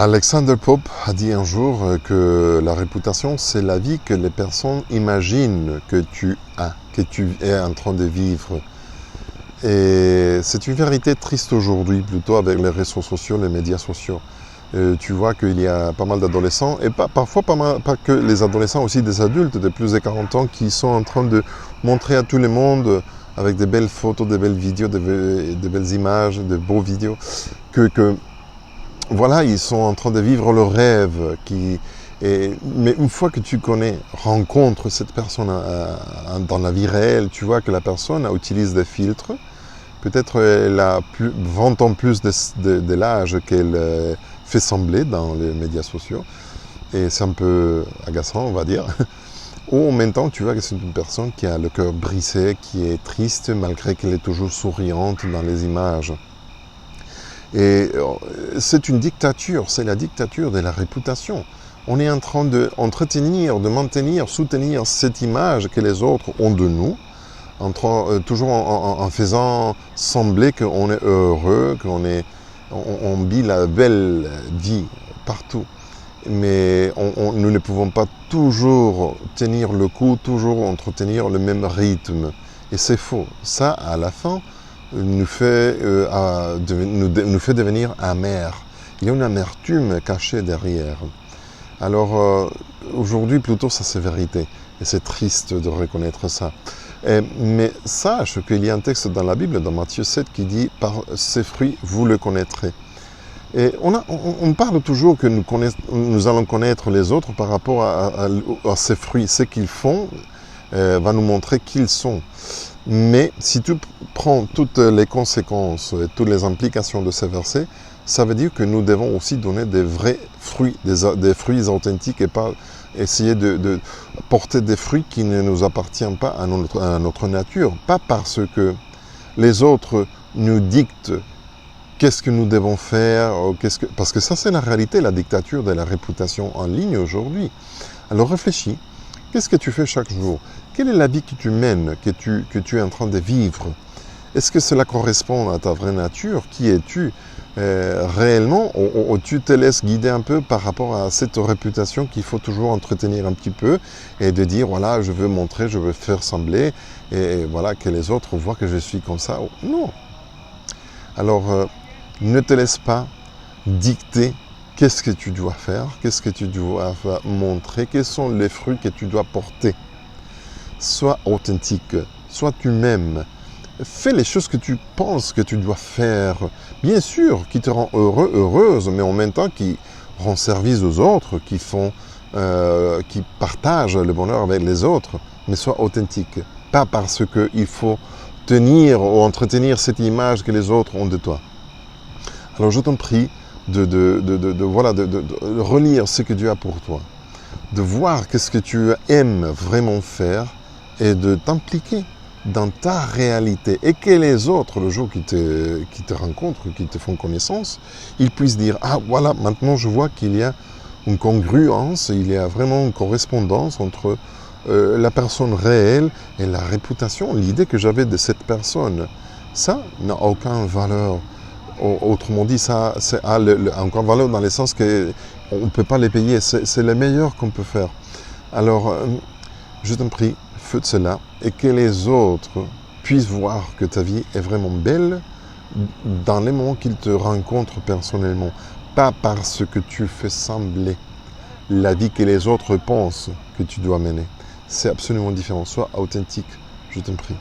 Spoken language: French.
Alexander Pope a dit un jour que la réputation, c'est la vie que les personnes imaginent que tu as, que tu es en train de vivre. Et c'est une vérité triste aujourd'hui, plutôt avec les réseaux sociaux, les médias sociaux. Tu vois qu'il y a pas mal d'adolescents, et parfois pas que les adolescents, aussi des adultes de plus de 40 ans qui sont en train de montrer à tout le monde, avec des belles photos, des belles vidéos, des belles images, de beaux vidéos, que voilà, ils sont en train de vivre le rêve. Mais une fois que tu rencontres cette personne dans la vie réelle, tu vois que la personne utilise des filtres. Peut-être elle a 20 ans plus de l'âge qu'elle fait sembler dans les médias sociaux. Et c'est un peu agaçant, on va dire. Ou en même temps, tu vois que c'est une personne qui a le cœur brisé, qui est triste, malgré qu'elle est toujours souriante dans les images. Et c'est une dictature, c'est la dictature de la réputation. On est en train d'entretenir, de maintenir, soutenir cette image que les autres ont de nous, toujours en faisant sembler qu'on est heureux, on vit la belle vie partout. Mais nous ne pouvons pas toujours tenir le coup, toujours entretenir le même rythme. Et c'est faux. Ça, à la fin, nous fait devenir amers. Il y a une amertume cachée derrière. Alors, aujourd'hui, plutôt, ça c'est vérité. Et c'est triste de reconnaître ça. Mais sache qu'il y a un texte dans la Bible, dans Matthieu 7, qui dit « Par ses fruits, vous le connaîtrez ». Et on parle toujours que nous allons connaître les autres par rapport à ces fruits. Ce qu'ils font va nous montrer qui ils sont. Mais si tu prends toutes les conséquences et toutes les implications de ces versets, ça veut dire que nous devons aussi donner des vrais fruits, des fruits authentiques et pas essayer de porter des fruits qui ne nous appartiennent pas à notre nature. Pas parce que les autres nous dictent qu'est-ce que nous devons faire, parce que ça c'est la réalité, la dictature de la réputation en ligne aujourd'hui. Alors réfléchis, qu'est-ce que tu fais chaque jour? Quelle est la vie que tu mènes, que tu es en train de vivre? Est-ce que cela correspond à ta vraie nature? Qui es-tu réellement? Ou tu te laisses guider un peu par rapport à cette réputation qu'il faut toujours entretenir un petit peu et de dire, voilà, je veux montrer, je veux faire sembler, et voilà, que les autres voient que je suis comme ça. Non. Alors, ne te laisse pas dicter qu'est-ce que tu dois faire, qu'est-ce que tu dois montrer, quels sont les fruits que tu dois porter. Sois authentique, sois tu-même. Fais les choses que tu penses que tu dois faire. Bien sûr, qui te rend heureux, heureuse, mais en même temps qui rend service aux autres, qui partagent le bonheur avec les autres. Mais sois authentique. Pas parce qu'il faut tenir ou entretenir cette image que les autres ont de toi. Alors je t'en prie de relire ce que Dieu a pour toi, de voir qu'est-ce que tu aimes vraiment faire et de t'impliquer dans ta réalité et que les autres, le jour qui te rencontrent, qui te font connaissance, ils puissent dire « Ah voilà, maintenant je vois qu'il y a une congruence, il y a vraiment une correspondance entre la personne réelle et la réputation, l'idée que j'avais de cette personne. » Ça n'a aucune valeur. Autrement dit, ça a encore valeur dans le sens qu'on ne peut pas les payer. C'est le meilleur qu'on peut faire. Alors, je t'en prie, fais de cela et que les autres puissent voir que ta vie est vraiment belle dans les moments qu'ils te rencontrent personnellement. Pas parce que tu fais sembler la vie que les autres pensent que tu dois mener. C'est absolument différent. Sois authentique, je t'en prie.